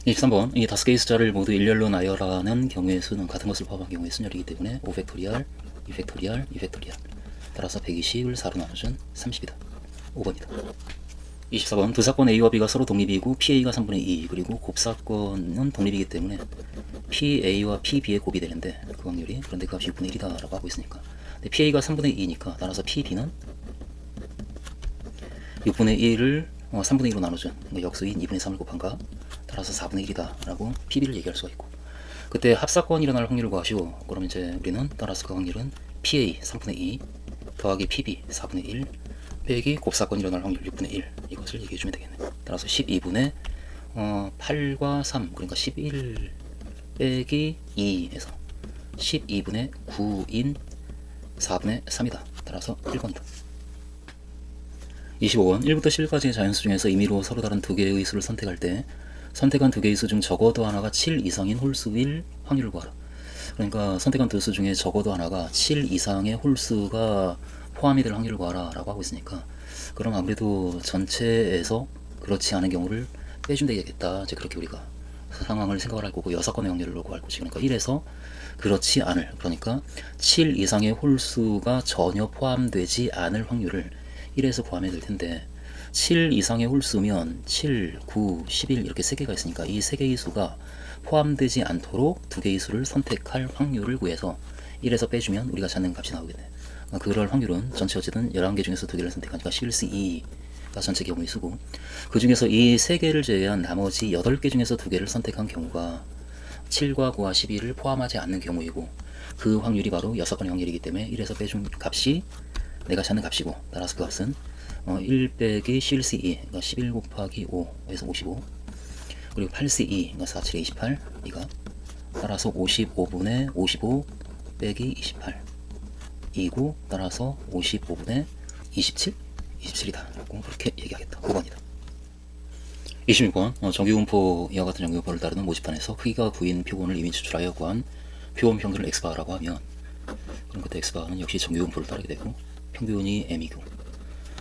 23번 이 다섯 개의 숫자를 모두 일렬로 나열하는 경우의 수는 같은 것을 포함한 경우의 순열이기 때문에 5팩토리얼, 2팩토리얼, 2팩토리얼 따라서 120을 4로 나눠준 30이다. 5번이다. 24번 두 사건 A와 B가 서로 독립이고 PA가 3분의 2 그리고 곱사건은 독립이기 때문에 PA와 PB의 곱이 되는데 그 확률이 그런데 그 값이 6분의 1이다 라고 하고 있으니까 근데 PA가 3분의 2니까 따라서 PB는 6분의 1을 3분의 2로 나눠준 그러니까 역수인 2분의 3을 곱한 값 따라서 4분의 1이다 라고 PB를 얘기할 수가 있고 그때 합사건이 일어날 확률을 구하시오. 그러면 이제 우리는 따라서 그 확률은 PA 3분의 2 더하기 PB 4분의 1 빼기 곱사건이 일어날 확률 6분의 1 이것을 얘기해 주면 되겠네. 따라서 12분의 8과 3 그러니까 11 빼기 2에서 12분의 9인 4분의 3이다. 따라서 1번이다. 25번 1부터 11까지의 자연수 중에서 임의로 서로 다른 두 개의 수를 선택할 때 선택한 두 개의 수 중 적어도 하나가 7 이상인 홀수일 확률을 구하라. 그러니까 선택한 두 수 중에 적어도 하나가 7 이상의 홀수가 포함이 될 확률을 구하라 라고 하고 있으니까 그럼 아무래도 전체에서 그렇지 않은 경우를 빼준다 되겠다. 이제 그렇게 우리가 상황을 생각을 할 거고 6건의 확률을 구할 거지. 그러니까 1에서 그렇지 않을 그러니까 7 이상의 홀수가 전혀 포함되지 않을 확률을 1에서 구하면 될 텐데 7 이상의 홀수면 7, 9, 11 이렇게 3개가 있으니까 이 3개의 수가 포함되지 않도록 2개의 수를 선택할 확률을 구해서 1에서 빼주면 우리가 찾는 값이 나오겠네. 그럴 확률은 전체 어쨌든 11개 중에서 2개를 선택하니까 11C 2가 전체 경우의 수고 그 중에서 이 3개를 제외한 나머지 8개 중에서 2개를 선택한 경우가 7과 9와 11을 포함하지 않는 경우이고 그 확률이 바로 6건의 확률이기 때문에 1에서 빼준 값이 내가 찾는 값이고 따라서 그 값은 1 빼기 11C 2 그러니까 11 곱하기 5에서 55 그리고 8C 2 그러니까 4, 7에 28 이가 따라서 55분의 55 빼기 28 2고 따라서 55분의 27? 27이다 라고 그렇게 얘기하겠다. 5번이다. 26번 정규분포 이와 같은 정규분포를 따르는 모집판에서 크기가 9인 표본을 이미 추출하여 구한 표본 평균을 x바라고 하면 그럼 그때 x바는 역시 정규분포를 따르게 되고 평균이 m이고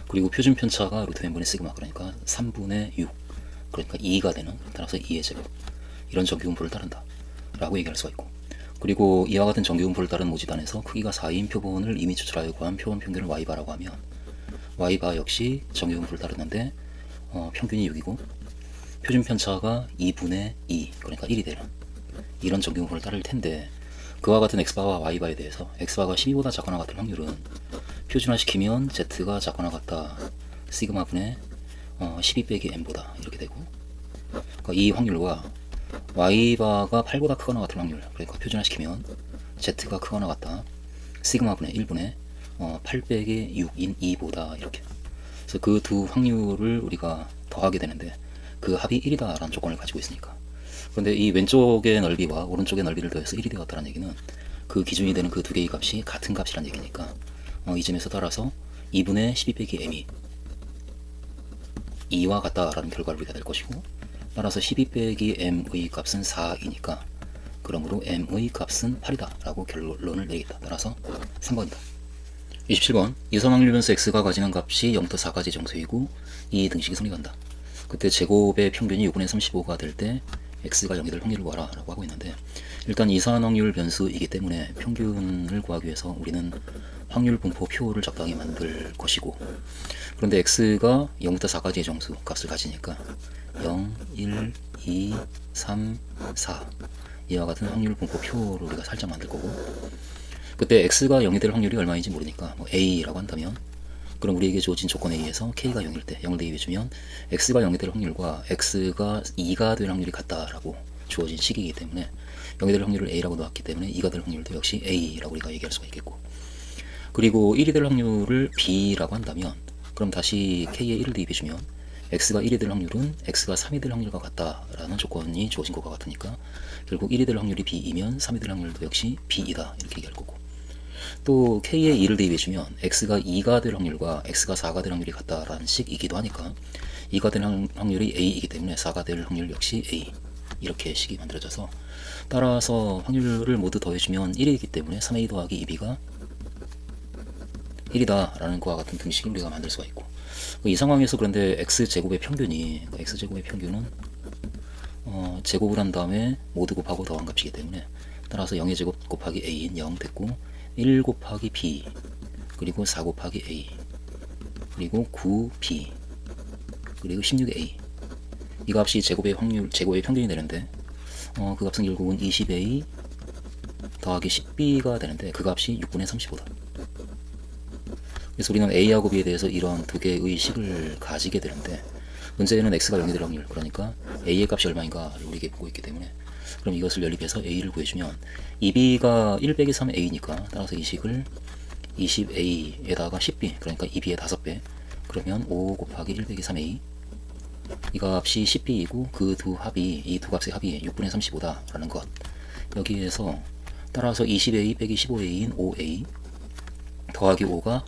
그리고 표준 편차가 루트 n분의 시그마 그러니까 3분의 6 그러니까 2가 되는 따라서 2의 제곱 이런 정규분포를 따른다 라고 얘기할 수가 있고 그리고 이와 같은 정규분포를 따른 모집단에서 크기가 4인 표본을 이미 추출하여 구한 표본 평균을 y바라고 하면 y바 역시 정규분포를 따르는데 평균이 6이고 표준 편차가 2분의 2 그러니까 1이 되는 이런 정규분포를 따를 텐데 그와 같은 x바와 y바에 대해서 x바가 12보다 작거나 같은 확률은 표준화시키면 z가 작거나 같다 시그마 분의 12 빼기 m보다 이렇게 되고 그러니까 이 확률과 y바가 8보다 크거나 같은 확률 그러니까 표준화시키면 z가 크거나 같다 시그마 분의 1분의 8 빼기 6인 2보다 이렇게 그래서 그 두 확률을 우리가 더하게 되는데 그 합이 1이다 라는 조건을 가지고 있으니까 그런데 이 왼쪽의 넓이와 오른쪽의 넓이를 더해서 1이 되었다는 얘기는 그 기준이 되는 그 두 개의 값이 같은 값이라는 얘기니까 이 점에서 따라서 2분의 12 빼기 m이 2와 같다라는 결과를 우리가 낼 것이고 따라서 12 빼기 m의 값은 4이니까 그러므로 m의 값은 8이다 라고 결론을 내리겠다. 따라서 3번이다. 27번 이선 확률 변수 x가 가지는 값이 0부터 4까지 정수이고 이 등식이 성립한다. 그때 제곱의 평균이 6분의 35가 될 때 x가 0이 될 확률을 구하라 라고 하고 있는데 일단 이선 확률 변수이기 때문에 평균을 구하기 위해서 우리는 확률 분포표를 적당히 만들 것이고 그런데 x가 0부터 4까지의 정수 값을 가지니까 0, 1, 2, 3, 4 이와 같은 확률 분포표를 우리가 살짝 만들 거고 그때 x가 0이 될 확률이 얼마인지 모르니까 뭐 a라고 한다면 그럼 우리에게 주어진 조건에 의해서 k가 0일 때 0을 대입해주면 x가 0이 될 확률과 x가 2가 될 확률이 같다라고 주어진 식이기 때문에 0이 될 확률을 a라고 놓았기 때문에 2가 될 확률도 역시 a라고 우리가 얘기할 수가 있겠고 그리고 1이 될 확률을 b라고 한다면 그럼 다시 k에 1을 대입해주면 x가 1이 될 확률은 x가 3이 될 확률과 같다라는 조건이 주어진 것과 같으니까 결국 1이 될 확률이 b이면 3이 될 확률도 역시 b이다 이렇게 얘기할 거고 또 k에 2를 대입해주면 x가 2가 될 확률과 x가 4가 될 확률이 같다라는 식이기도 하니까 2가 될 확률이 a이기 때문에 4가 될 확률 역시 a 이렇게 식이 만들어져서 따라서 확률을 모두 더해주면 1이기 때문에 3a 더하기 2b가 1이다 라는 것과 같은 등식을 우리가 만들 수가 있고 이 상황에서 그런데 x제곱의 평균이 x제곱의 평균은 제곱을 한 다음에 모두 곱하고 더한 값이기 때문에 따라서 0의 제곱 곱하기 a인 0 됐고 1 곱하기 b 그리고 4 곱하기 a 그리고 9b 그리고 16a 이 값이 제곱의 확률, 제곱의 평균이 되는데 그 값은 결국은 20a 더하기 10b가 되는데 그 값이 6분의 35다. 그래서 우리는 a하고 b에 대해서 이런 두 개의 식을 가지게 되는데 문제에는 x가 0이 될 확률, 그러니까 a의 값이 얼마인가를 우리에게 보고 있기 때문에 그럼 이것을 연립해서 a를 구해주면 2b가 1 빼기 3a니까 따라서 이 식을 20a에다가 10b 그러니까 2b의 5배 그러면 5 곱하기 1 빼기 3a 이 값이 10b이고 그 두 합이 이 두 값의 합이 6분의 35다 라는 것. 여기에서 따라서 20a 빼기 15a인 5a 더하기 5가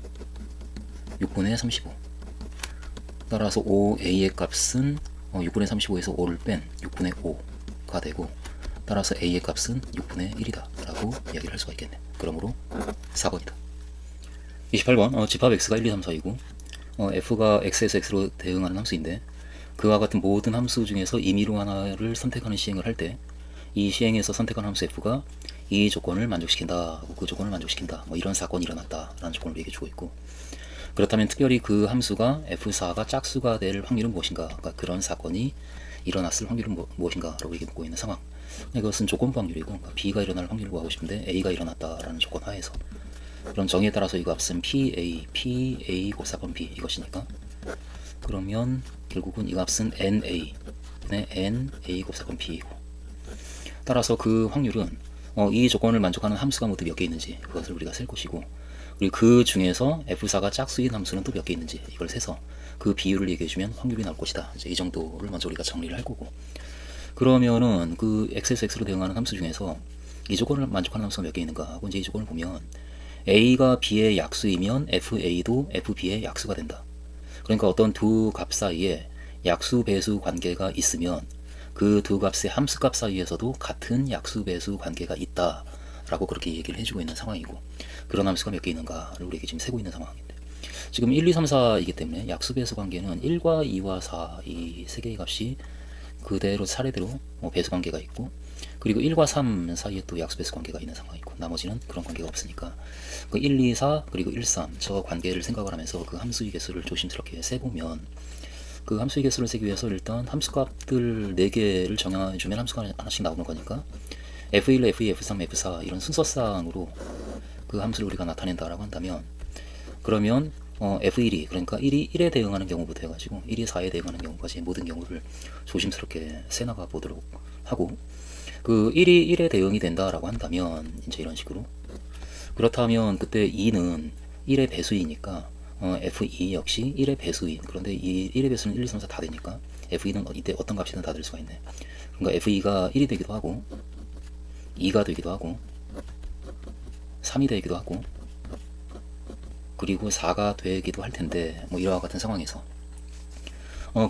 6분의 35 따라서 5a의 값은 6분의 35에서 5를 뺀 6분의 5가 되고 따라서 a의 값은 6분의 1이다 라고 이야기를 할 수가 있겠네. 그러므로 4번이다. 28번 집합 x가 1, 2, 3, 4이고 f가 x에서 x로 대응하는 함수인데 그와 같은 모든 함수 중에서 임의로 하나를 선택하는 시행을 할 때 이 시행에서 선택한 함수 f가 이 조건을 만족시킨다, 그 조건을 만족시킨다, 뭐 이런 사건이 일어났다 라는 조건을 우리에게 주고 있고, 그렇다면 특별히 그 함수가 f4가 짝수가 될 확률은 무엇인가, 그러니까 그런 사건이 일어났을 확률은 무엇인가라고 얘기 묻고 있는 상황. 이것은 조건부 확률이고 그러니까 b가 일어날 확률을 구하고 싶은데 a가 일어났다라는 조건 하에서 그럼 정의에 따라서 이 값은 PA 곱사건 B 이것이니까 그러면 결국은 이 값은 NA NA 곱사건 B이고 따라서 그 확률은 이 조건을 만족하는 함수가 모두 몇 개 있는지 그것을 우리가 셀 것이고 그리고 그 중에서 F4가 짝수인 함수는 또 몇 개 있는지 이걸 세서 그 비율을 얘기해주면 확률이 나올 것이다. 이제 이 정도를 먼저 우리가 정리를 할 거고 그러면은 그 X에서 X로 대응하는 함수 중에서 이 조건을 만족하는 함수가 몇 개 있는가 하고 이제 이 조건을 보면 A가 B의 약수이면 FA도 FB의 약수가 된다. 그러니까 어떤 두 값 사이에 약수 배수 관계가 있으면 그 두 값의 함수값 사이에서도 같은 약수 배수 관계가 있다 라고 그렇게 얘기를 해주고 있는 상황이고 그런 함수가 몇 개 있는가를 우리에게 지금 세고 있는 상황인데 지금 1, 2, 3, 4이기 때문에 약수 배수 관계는 1과 2와 4 이 세 개의 값이 그대로 차례대로 배수 관계가 있고 그리고 1과 3 사이에 또 약수 배수 관계가 있는 상황이고 나머지는 그런 관계가 없으니까 그 1, 2, 4 그리고 1, 3 저 관계를 생각을 하면서 그 함수의 개수를 조심스럽게 세보면 그 함수의 개수를 세기 위해서 일단 함수값들 4개를 정해주면 함수가 하나씩 나오는 거니까 F1, F2, F3, F4 이런 순서상으로 그 함수를 우리가 나타낸다라고 한다면 그러면 F1이 그러니까 1이 1에 대응하는 경우부터 해가지고 1이 4에 대응하는 경우까지 모든 경우를 조심스럽게 세나가 보도록 하고 그 1이 1에 대응이 된다라고 한다면 이제 이런 식으로 그렇다면 그때 2는 1의 배수이니까 F2 역시 1의 배수인 그런데 이 1의 배수는 1, 2, 3, 4 다 되니까 F2는 이때 어떤 값이든 다 될 수가 있네. 그러니까 F2가 1이 되기도 하고 2가 되기도 하고 3이 되기도 하고 그리고 4가 되기도 할 텐데 뭐 이와 같은 상황에서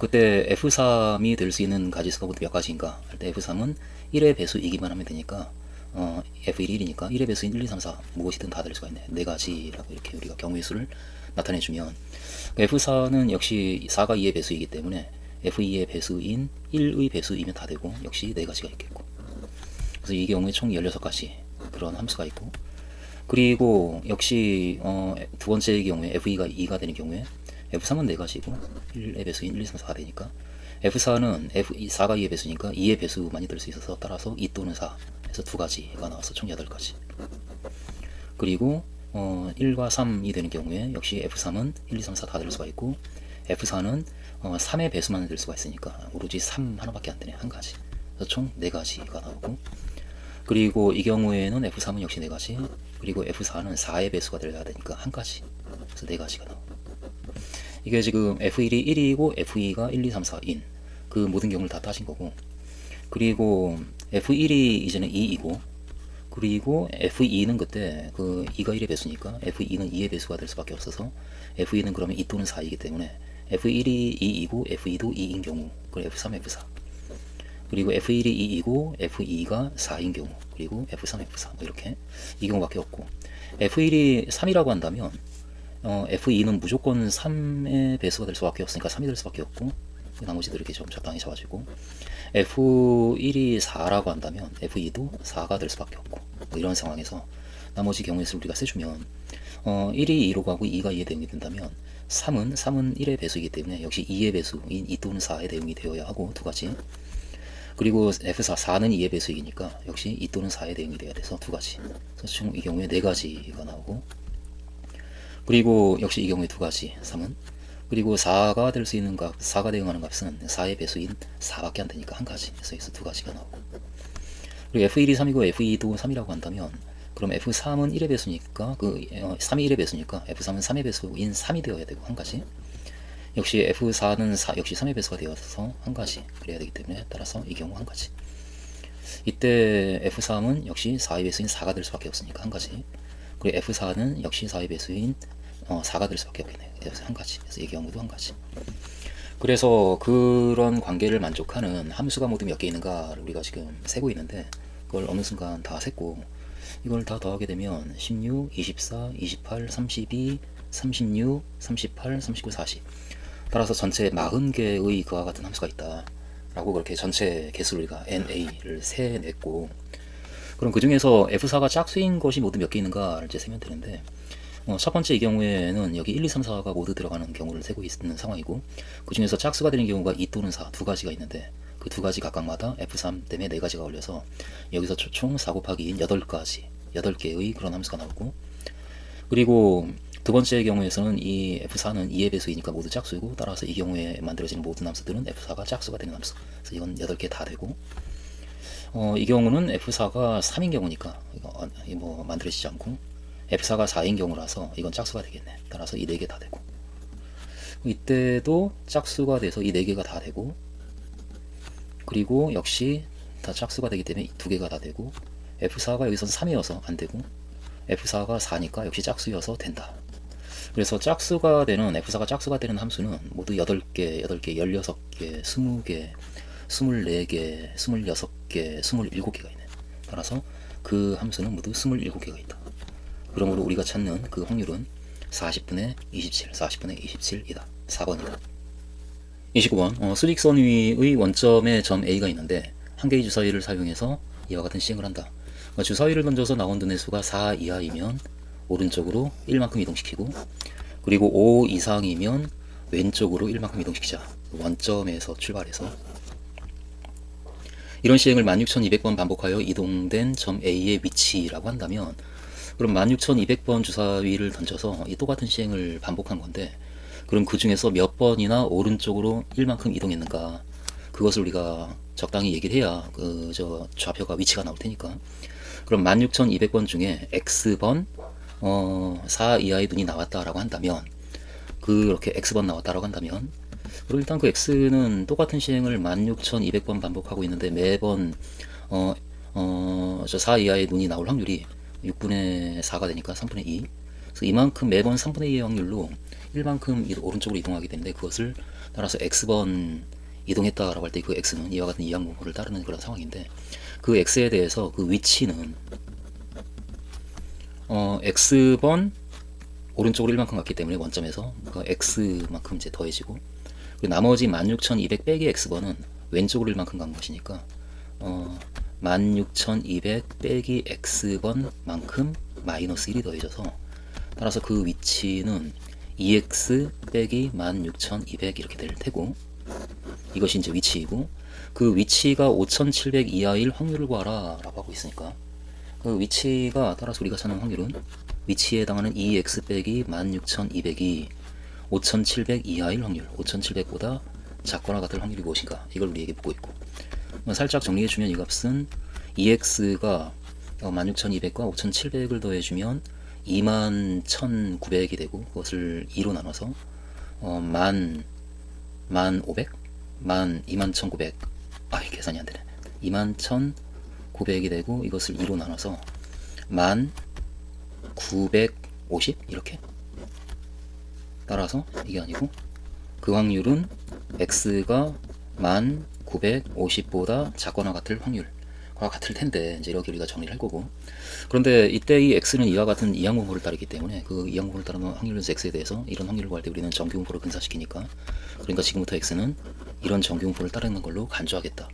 그때 F3이 될 수 있는 가지수가 몇 가지인가 할 때 F3은 1의 배수이기만 하면 되니까 F1이 1이니까 1의 배수인 1, 2, 3, 4 무엇이든 다 될 수가 있네. 4가지라고 이렇게 우리가 경우의 수를 나타내주면 F4는 역시 4가 2의 배수이기 때문에 F2의 배수인 1의 배수이면 다 되고 역시 4가지가 있겠고 그래서 이 경우에 총 16가지 그런 함수가 있고 그리고 역시 두 번째의 경우에 F2가 2가 되는 경우에 F3은 4가지고 1의 배수인 1, 2, 3, 4가 되니까 F4는 4가 2의 배수니까 2의 배수만이 될 수 있어서 따라서 2 또는 4 해서 2가지가 나와서 총 8가지 그리고 1과 3이 되는 경우에 역시 F3은 1, 2, 3, 4 다 될 수가 있고 F4는 3의 배수만 될 수가 있으니까 오로지 3 하나밖에 안 되네. 한 가지. 그래서 총 4가지가 나오고 그리고 이 경우에는 F3은 역시 4가지 그리고 F4는 4의 배수가 되어야 되니까 한 가지 그래서 4가지가 나오고 이게 지금 F1이 1이고 F2가 1, 2, 3, 4인 그 모든 경우를 다 따진 거고 그리고 F1이 이제는 2이고 그리고 F2는 그때 그 2가 1의 배수니까 F2는 2의 배수가 될 수밖에 없어서 F2는 그러면 2 또는 4이기 때문에 F1이 2이고 F2도 2인 경우 그리고 F3, F4 그리고 F1이 2이고 F2가 4인 경우 그리고 F3, F4 뭐 이렇게 이 경우밖에 없고 F1이 3이라고 한다면 F2는 무조건 3의 배수가 될 수밖에 없으니까 3이 될 수밖에 없고 나머지들 이렇게 좀 적당히 잡아주고, F1이 4라고 한다면 F2도 4가 될 수밖에 없고, 뭐 이런 상황에서 나머지 경우의 수를 우리가 세주면 1이 2로 가고 2가 2의 대응이 된다면 3은 1의 배수이기 때문에 역시 2의 배수인 2 또는 4의 대응이 되어야 하고 두 가지. 그리고 F4, 4는 2의 배수이니까 역시 2 또는 4의 대응이 돼야 돼서 두 가지. 그래서 총 이 경우에 네 가지가 나오고, 그리고 역시 이 경우에 두 가지, 3은. 그리고 4가 될 수 있는 값, 4가 대응하는 값은 4의 배수인 4밖에 안 되니까 한 가지. 그래서 여기서 두 가지가 나오고. 그리고 F1이 3이고 F2도 3이라고 한다면, 그럼 F3은 1의 배수니까, 3이 1의 배수니까 F3은 3의 배수인 3이 되어야 되고 한 가지. 역시 F4는 역시 3의 배수가 되어서 한 가지. 그래야 되기 때문에 따라서 이 경우 한 가지. 이때 F3은 역시 4의 배수인 4가 될 수밖에 없으니까 한 가지. 그리고 F4는 역시 4의 배수인 4가 될 수밖에 없겠네요. 그래서 한 가지. 그래서 이 경우도 한 가지. 그래서 그런 관계를 만족하는 함수가 모두 몇 개 있는가를 우리가 지금 세고 있는데, 그걸 어느 순간 다 셌고, 이걸 다 더하게 되면 16, 24, 28, 32, 36, 38, 39, 40. 따라서 전체 40개의 그와 같은 함수가 있다 라고 그렇게 전체 개수를 우리가 NA를 세냈고, 그럼 그 중에서 F4가 짝수인 것이 모두 몇 개 있는가를 이제 세면 되는데, 첫 번째 이 경우에는 여기 1, 2, 3, 4가 모두 들어가는 경우를 세고 있는 상황이고, 그 중에서 짝수가 되는 경우가 2 또는 4 두 가지가 있는데, 그 두 가지 각각마다 F3 때문에 네 가지가 걸려서 여기서 총 4 곱하기 8가지, 8개의 그런 함수가 나오고, 그리고 두 번째 경우에서는 이 F4는 2의 배수이니까 모두 짝수이고, 따라서 이 경우에 만들어지는 모든 함수들은 F4가 짝수가 되는 함수. 그래서 이건 8개 다 되고, 이 경우는 F4가 3인 경우니까 이거 뭐 만들어지지 않고, F4가 4인 경우라서 이건 짝수가 되겠네. 따라서 이 4개 다 되고, 이때도 짝수가 돼서 이 4개가 다 되고, 그리고 역시 다 짝수가 되기 때문에 2개가 다 되고, F4가 여기선 3이어서 안 되고, F4가 4니까 역시 짝수여서 된다. 그래서 짝수가 되는, F4가 짝수가 되는 함수는 모두 8개, 16개, 20개, 24개, 26개, 27개가 있네. 따라서 그 함수는 모두 27개가 있다. 그러므로 우리가 찾는 그 확률은 40분의 27, 40분의 27이다. 4번이다. 29번, 수직선 위의 원점에 점 A가 있는데 한 개의 주사위를 사용해서 이와 같은 시행을 한다. 주사위를 던져서 나온 눈의 수가 4 이하이면 오른쪽으로 1만큼 이동시키고, 그리고 5 이상이면 왼쪽으로 1만큼 이동시키자. 원점에서 출발해서 이런 시행을 16,200번 반복하여 이동된 점 A의 위치라고 한다면, 그럼 16,200번 주사위를 던져서 이 똑같은 시행을 반복한 건데, 그럼 그 중에서 몇 번이나 오른쪽으로 1만큼 이동했는가, 그것을 우리가 적당히 얘기를 해야 저 좌표가 위치가 나올 테니까. 그럼 16,200번 중에 X번 4 이하의 눈이 나왔다라고 한다면, 그렇게 X번 나왔다라고 한다면, 그리고 일단 그 X는 똑같은 시행을 16,200번 반복하고 있는데 매번 저 4 이하의 눈이 나올 확률이 6분의 4가 되니까 3분의 2. 그래서 이만큼 매번 3분의 2의 확률로 1만큼 오른쪽으로 이동하게 되는데, 그것을 따라서 X번 이동했다라고 할 때 그 X는 이와 같은 이항분모를 따르는 그런 상황인데, 그 X에 대해서 그 위치는 X번 오른쪽으로 1만큼 갔기 때문에 원점에서 그 X만큼 이제 더해지고, 그리고 나머지 16,200 빼기 X번은 왼쪽으로 1만큼 간 것이니까 16,200 빼기 X번만큼 마이너스 1이 더해져서, 따라서 그 위치는 2X 빼기 16,200 이렇게 될 테고, 이것이 이제 위치이고, 그 위치가 5,700 이하일 확률을 구하라 라고 하고 있으니까, 그 위치가 따라서 우리가 찾는 확률은 위치에 해당하는 2X 빼기 16,200이 5,700 이하일 확률, 5,700보다 작거나 같을 확률이 무엇인가, 이걸 우리에게 묻고 있고, 살짝 정리해주면 이 값은 2X가 16,200과 5,700을 더해주면 21,900이 되고, 그것을 2로 나눠서 15,000, 21,900, 계산이 안 되네. 21,900이 되고, 이것을 2로 나눠서 1950 이렇게. 따라서 이게 아니고, 그 확률은 X가 1950보다 작거나 같을 확률, 같을 텐데 이제 이렇게 우리가 정리를 할 거고. 그런데 이때 이 x는 이와 같은 이항분포를 따르기 때문에 그 이항분포를 따르는 확률분수 x에 대해서 이런 확률을 구할 때 우리는 정규분포를 근사시키니까, 그러니까 지금부터 x는 이런 정규분포를 따르는 걸로 간주하겠다.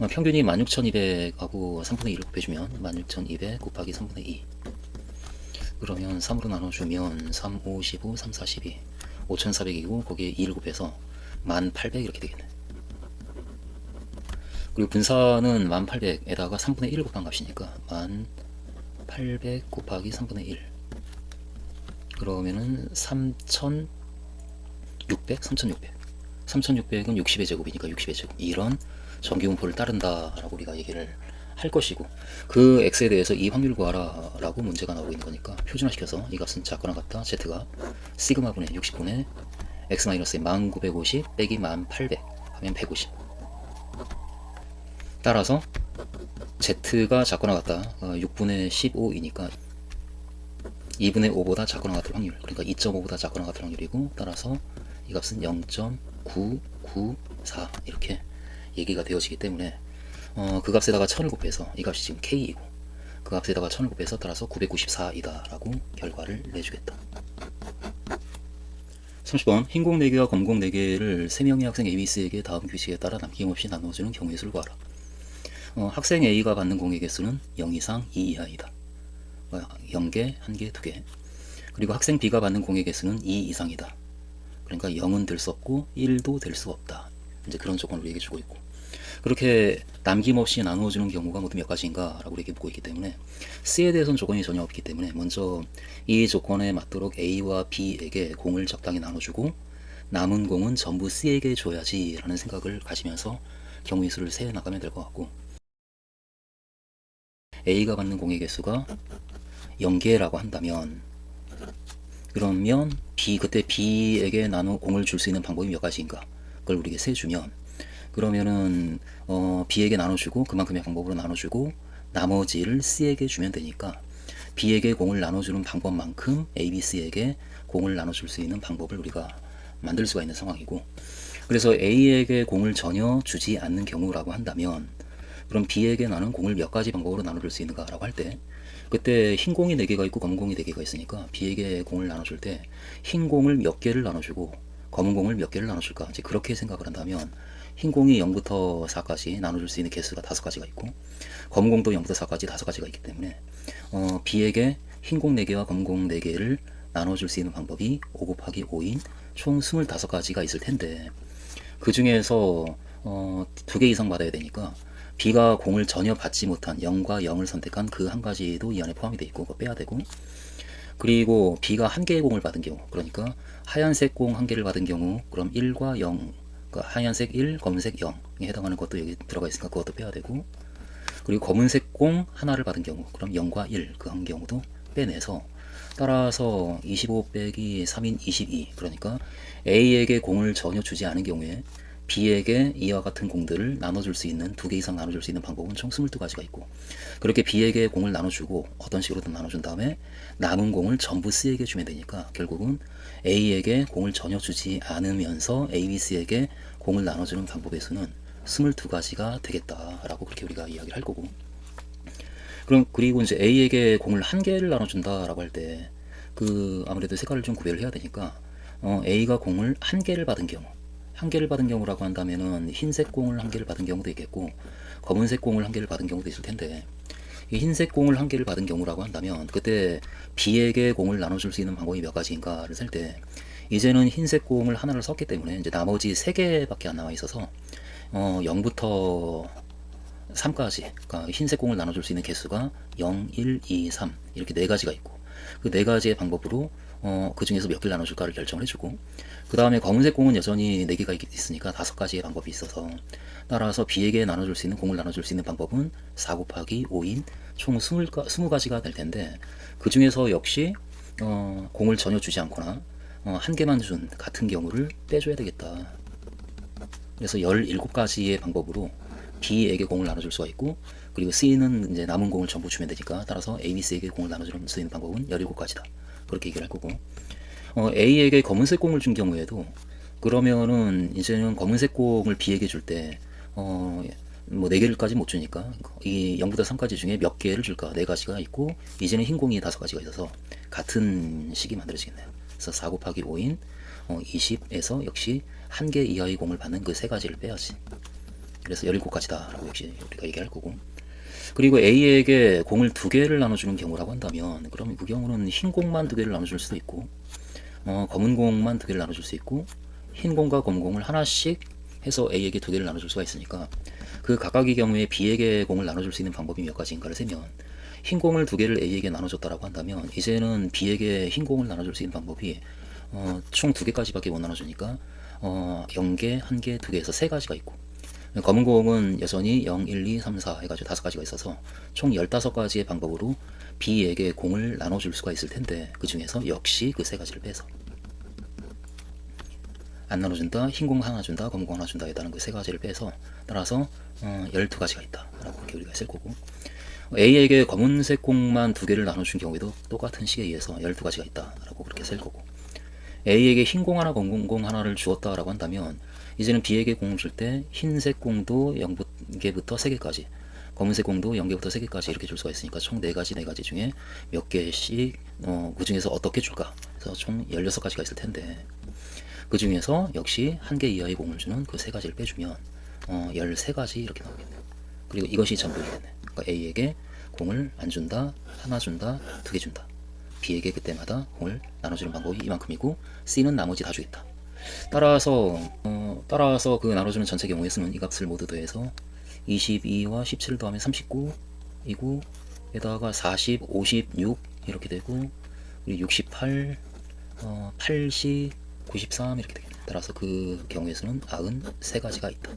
평균이 16,200하고 3분의 1을 곱해주면 16,200 곱하기 3분의 2, 그러면 3으로 나눠주면 3, 5, 15, 3, 4, 12 5,400이고 거기에 2를 곱해서 1800 이렇게 되겠네. 그리고 분사는 1800에다가 3분의 1을 곱한 값이니까 1800 곱하기 3분의 1, 그러면은 3600, 3600은 60의 제곱이니까 60의 제곱, 이런 정규분포를 따른다라고 우리가 얘기를 할 것이고, 그 x에 대해서 이 확률 구하라 라고 문제가 나오고 있는 거니까 표준화시켜서 이 값은 작거나 같다 z가 시그마분의 60분의 x-의 1950 빼기 1800 하면 150. 따라서 z가 작거나 같다 6분의 15이니까 2분의 5보다 작거나 같을 확률, 그러니까 2.5보다 작거나 같을 확률이고, 따라서 이 값은 0.994 이렇게 얘기가 되어지기 때문에 그 값에다가 1000을 곱해서 이 값이 지금 k이고 그 값에다가 1000을 곱해서 따라서 994이다 라고 결과를 내주겠다. 30번 흰공 4개와 검공 4개를 3명의 학생 ABC에게 다음 규칙에 따라 남김없이 나눠주는 경우의 수를 구하라. 학생 A가 받는 공의 개수는 0 이상 2 이하이다. 0개, 1개, 2개. 그리고 학생 B가 받는 공의 개수는 2 이상이다. 그러니까 0은 될 수 없고 1도 될 수 없다. 이제 그런 조건을 우리에게 주고 있고, 그렇게 남김없이 나누어주는 경우가 모두 몇 가지인가 라고 이렇게 묻고 있기 때문에 C에 대해서는 조건이 전혀 없기 때문에 먼저 이 조건에 맞도록 A와 B에게 공을 적당히 나눠주고 남은 공은 전부 C에게 줘야지 라는 생각을 가지면서 경우의 수를 세 나가면 될 것 같고, A가 받는 공의 개수가 0개라고 한다면 그러면 그때 B에게 공을 줄 수 있는 방법이 몇 가지인가 그걸 우리에게 세주면, 그러면은 B에게 나눠주고 그만큼의 방법으로 나눠주고 나머지를 C에게 주면 되니까 B에게 공을 나눠주는 방법만큼 A, B, C에게 공을 나눠줄 수 있는 방법을 우리가 만들 수가 있는 상황이고, 그래서 A에게 공을 전혀 주지 않는 경우라고 한다면 그럼 B에게 나는 공을 몇 가지 방법으로 나눠줄 수 있는가 라고 할 때, 그때 흰 공이 4개가 있고 검은 공이 4개가 있으니까 B에게 공을 나눠줄 때 흰 공을 몇 개를 나눠주고 검은 공을 몇 개를 나눠줄까, 이제 그렇게 생각을 한다면 흰 공이 0부터 4까지 나눠줄 수 있는 개수가 5가지가 있고 검은 공도 0부터 4까지 5가지가 있기 때문에 B에게 흰 공 4개와 검은 공 4개를 나눠줄 수 있는 방법이 5 곱하기 5인 총 25가지가 있을 텐데, 그 중에서 2개 이상 받아야 되니까 B가 공을 전혀 받지 못한 0과 0을 선택한 그 한 가지도 이 안에 포함이 되어 있고 그거 빼야 되고, 그리고 B가 1개의 공을 받은 경우, 그러니까 하얀색 공 1개를 받은 경우 그럼 1과 0, 그러니까 하얀색 1, 검은색 0에 해당하는 것도 여기 들어가 있으니까 그것도 빼야 되고, 그리고 검은색 공 하나를 받은 경우 그럼 0과 1 그 한 경우도 빼내서, 따라서 25 빼기 3인 22, 그러니까 A에게 공을 전혀 주지 않은 경우에 B에게 이와 같은 공들을 나눠줄 수 있는 2개 이상 나눠줄 수 있는 방법은 총 22가지가 있고, 그렇게 B에게 공을 나눠주고 어떤 식으로든 나눠준 다음에 남은 공을 전부 C에게 주면 되니까 결국은 A에게 공을 전혀 주지 않으면서 A, B, C에게 공을 나눠주는 방법의 수는 22가지가 되겠다라고 그렇게 우리가 이야기를 할 거고, 그리고 이제 A에게 공을 1개를 나눠준다라고 할 때 아무래도 색깔을 좀 구별을 해야 되니까 A가 공을 1개를 받은 경우, 1개를 받은 경우라고 한다면은 흰색 공을 1개를 받은 경우도 있겠고 검은색 공을 1개를 받은 경우도 있을 텐데, 이 흰색 공을 1개를 받은 경우라고 한다면 그때 B에게 공을 나눠줄 수 있는 방법이 몇 가지인가를 셀 때, 이제는 흰색 공을 하나를 썼기 때문에 이제 나머지 3개밖에 안 나와 있어서 0부터 3까지, 그러니까 흰색 공을 나눠줄 수 있는 개수가 0, 1, 2, 3 이렇게 4가지가 있고, 그 4가지의 방법으로 그 중에서 몇 개를 나눠줄까를 결정을 해주고, 그 다음에 검은색 공은 여전히 4개가 있으니까 5가지의 방법이 있어서, 따라서 B에게 나눠줄 수 있는 공을 나눠줄 수 있는 방법은 4 곱하기 5인 총 20가지가 될 텐데, 그 중에서 역시 공을 전혀 주지 않거나 1개만 준 같은 경우를 빼줘야 되겠다. 그래서 17가지의 방법으로 B에게 공을 나눠줄 수가 있고, 그리고 C는 이제 남은 공을 전부 주면 되니까 따라서 A, B, C에게 공을 나눠줄 수 있는 방법은 17가지다. 그렇게 얘기를 할 거고, A에게 검은색 공을 준 경우에도 그러면은 이제는 검은색 공을 B에게 줄 때 뭐 4개를까지 못 주니까 이 0부터 3까지 중에 몇 개를 줄까? 4가지가 있고 이제는 흰 공이 5가지가 있어서 같은 식이 만들어지겠네요. 그래서 4 곱하기 5인 20에서 역시 1개 이하의 공을 받는 그 3가지를 빼야지. 그래서 17가지다 라고 역시 우리가 얘기할 거고, 그리고 A에게 공을 2개를 나눠주는 경우라고 한다면 그러면 그 경우는 흰 공만 2개를 나눠줄 수도 있고 검은 공만 2개를 나눠줄 수 있고 흰 공과 검은 공을 하나씩 해서 A에게 2개를 나눠줄 수가 있으니까 그 각각의 경우에 B에게 공을 나눠줄 수 있는 방법이 몇 가지인가를 세면 흰 공을 2개를 A에게 나눠줬다라고 한다면 이제는 B에게 흰 공을 나눠줄 수 있는 방법이 총 2개까지밖에 못 나눠주니까 0개, 1개, 2개에서 3가지가 있고, 검은 공은 여전히 0, 1, 2, 3, 4 해가지고 5가지가 있어서 총 15가지의 방법으로 B에게 공을 나눠줄 수가 있을 텐데 그 중에서 역시 그 3가지를 빼서 안 나눠준다, 흰 공 하나 준다, 검은 공 하나 준다 에다는 그 3가지를 빼서 따라서 12가지가 있다 라고 이렇게 우리가 쓸 거고, A에게 검은색 공만 2개를 나눠준 경우에도 똑같은 식에 의해서 12가지가 있다 라고 그렇게 쓸 거고, A에게 흰 공 하나, 검은 공 하나를 주었다 라고 한다면 이제는 B에게 공을 줄 때 흰색 공도 0개부터 3개까지, 검은색 공도 0개부터 3개까지 이렇게 줄 수가 있으니까 총 4가지 중에 몇 개씩 그 중에서 어떻게 줄까? 그래서 총 16가지가 있을 텐데 그 중에서 역시 1개 이하의 공을 주는 그 3가지를 빼주면 13가지 이렇게 나오겠네요. 그리고 이것이 전부이겠네. 그러니까 A에게 공을 안 준다, 하나 준다, 2개 준다. B에게 그때마다 공을 나눠주는 방법이 이만큼이고 C는 나머지 다 주겠다. 따라서 그 나눠주는 전체 경우의 수는 이 값을 모두 더해서 22와 17을 더하면 39이고 에다가 40, 56 이렇게 되고 그리고 68, 80, 93 이렇게 되겠네. 따라서 그 경우의 수는 93가지가 있다.